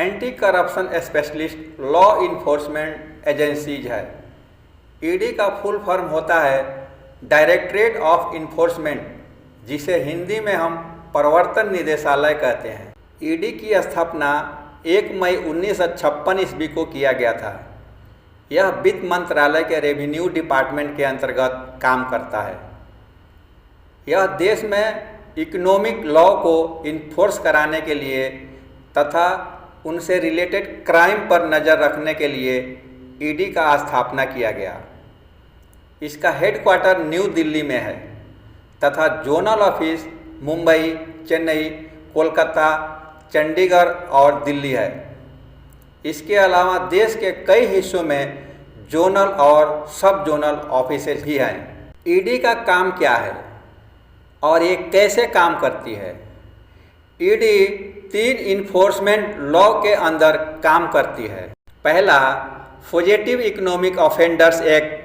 Anti corruption specialist law enforcement agencies है। ED का full form होता है डायरेक्टरेट ऑफ इन्फोर्समेंट, जिसे हिंदी में हम प्रवर्तन निदेशालय कहते हैं। ईडी की स्थापना 1 मई 1956 ईस्वी को किया गया था। यह वित्त मंत्रालय के रेवेन्यू डिपार्टमेंट के अंतर्गत काम करता है। यह देश में इकोनॉमिक लॉ को इन्फोर्स कराने के लिए तथा उनसे रिलेटेड क्राइम पर नज़र रखने के लिए ईडी का स्थापना किया गया। इसका हेडक्वार्टर न्यू दिल्ली में है तथा जोनल ऑफिस मुंबई, चेन्नई, कोलकाता, चंडीगढ़ और दिल्ली है। इसके अलावा देश के कई हिस्सों में जोनल और सब जोनल ऑफिसेज भी हैं। ईडी का काम क्या है और ये कैसे काम करती है? ईडी 3 इन्फोर्समेंट लॉ के अंदर काम करती है। पहला, फुजिटिव इकोनॉमिक ऑफेंडर्स एक्ट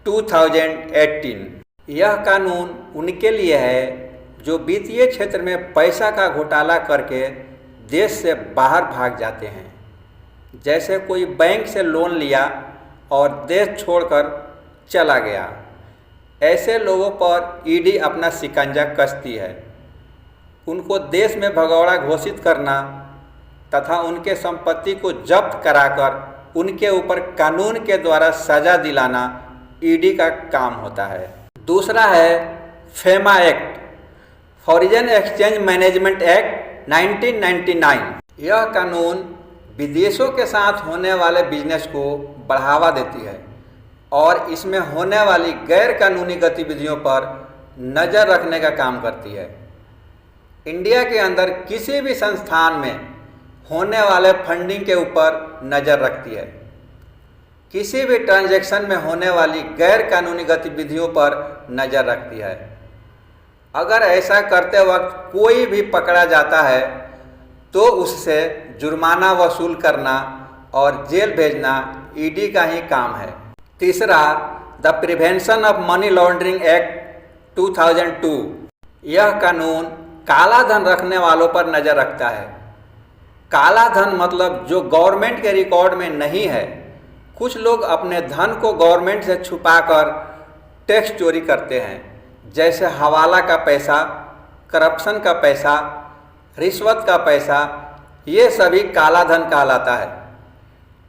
2018। यह कानून उनके लिए है जो वित्तीय क्षेत्र में पैसा का घोटाला करके देश से बाहर भाग जाते हैं। जैसे कोई बैंक से लोन लिया और देश छोड़कर चला गया, ऐसे लोगों पर ईडी अपना शिकंजा कसती है। उनको देश में भगौड़ा घोषित करना तथा उनके संपत्ति को जब्त कराकर उनके ऊपर कानून के द्वारा सजा दिलाना ईडी का काम होता है। दूसरा है FEMA act, foreign exchange management act 1999। यह कानून विदेशों के साथ होने वाले बिजनेस को बढ़ावा देती है और इसमें होने वाली गैर कानूनी गतिविधियों पर नज़र रखने का काम करती है। इंडिया के अंदर किसी भी संस्थान में होने वाले फंडिंग के ऊपर नज़र रखती है। किसी भी ट्रांजैक्शन में होने वाली गैर कानूनी गतिविधियों पर नज़र रखती है। अगर ऐसा करते वक्त कोई भी पकड़ा जाता है तो उससे जुर्माना वसूल करना और जेल भेजना ईडी का ही काम है। तीसरा, the prevention of money laundering act 2002। यह कानून काला धन रखने वालों पर नज़र रखता है। काला धन मतलब जो गवर्नमेंट के रिकॉर्ड में नहीं है। कुछ लोग अपने धन को गवर्नमेंट से छुपाकर टैक्स चोरी करते हैं, जैसे हवाला का पैसा, करप्शन का पैसा, रिश्वत का पैसा, ये सभी काला धन कहलाता है।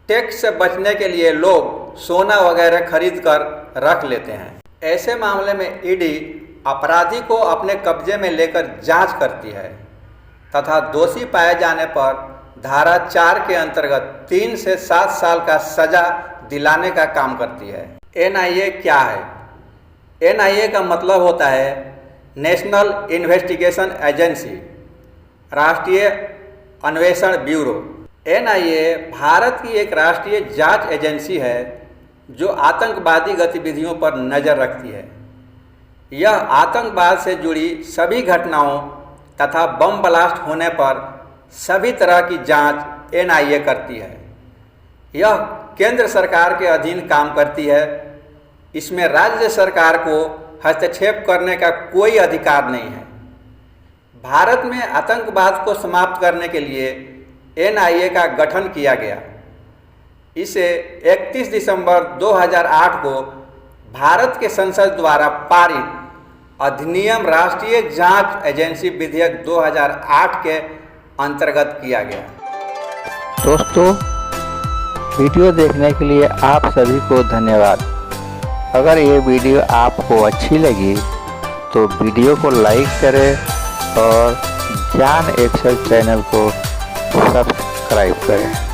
टैक्स से बचने के लिए लोग सोना वगैरह खरीद कर रख लेते हैं। ऐसे मामले में ईडी अपराधी को अपने कब्जे में लेकर जांच करती है तथा दोषी पाए जाने पर धारा 4 के अंतर्गत 3 से 7 साल का सजा दिलाने का काम करती है। एनआईए क्या है? एनआईए का मतलब होता है नेशनल इन्वेस्टिगेशन एजेंसी, राष्ट्रीय अन्वेषण ब्यूरो। एनआईए भारत की एक राष्ट्रीय जांच एजेंसी है जो आतंकवादी गतिविधियों पर नज़र रखती है। यह आतंकवाद से जुड़ी सभी घटनाओं तथा बम ब्लास्ट होने पर सभी तरह की जांच एनआईए करती है। यह केंद्र सरकार के अधीन काम करती है। इसमें राज्य सरकार को हस्तक्षेप करने का कोई अधिकार नहीं है। भारत में आतंकवाद को समाप्त करने के लिए एनआईए का गठन किया गया। इसे 31 दिसंबर 2008 को भारत के संसद द्वारा पारित अधिनियम राष्ट्रीय जांच एजेंसी विधेयक 2008 के अंतर्गत किया गया। दोस्तों, वीडियो देखने के लिए आप सभी को धन्यवाद। अगर ये वीडियो आपको अच्छी लगी तो वीडियो को लाइक करें और ज्ञान एक्सेल चैनल को सब्सक्राइब करें।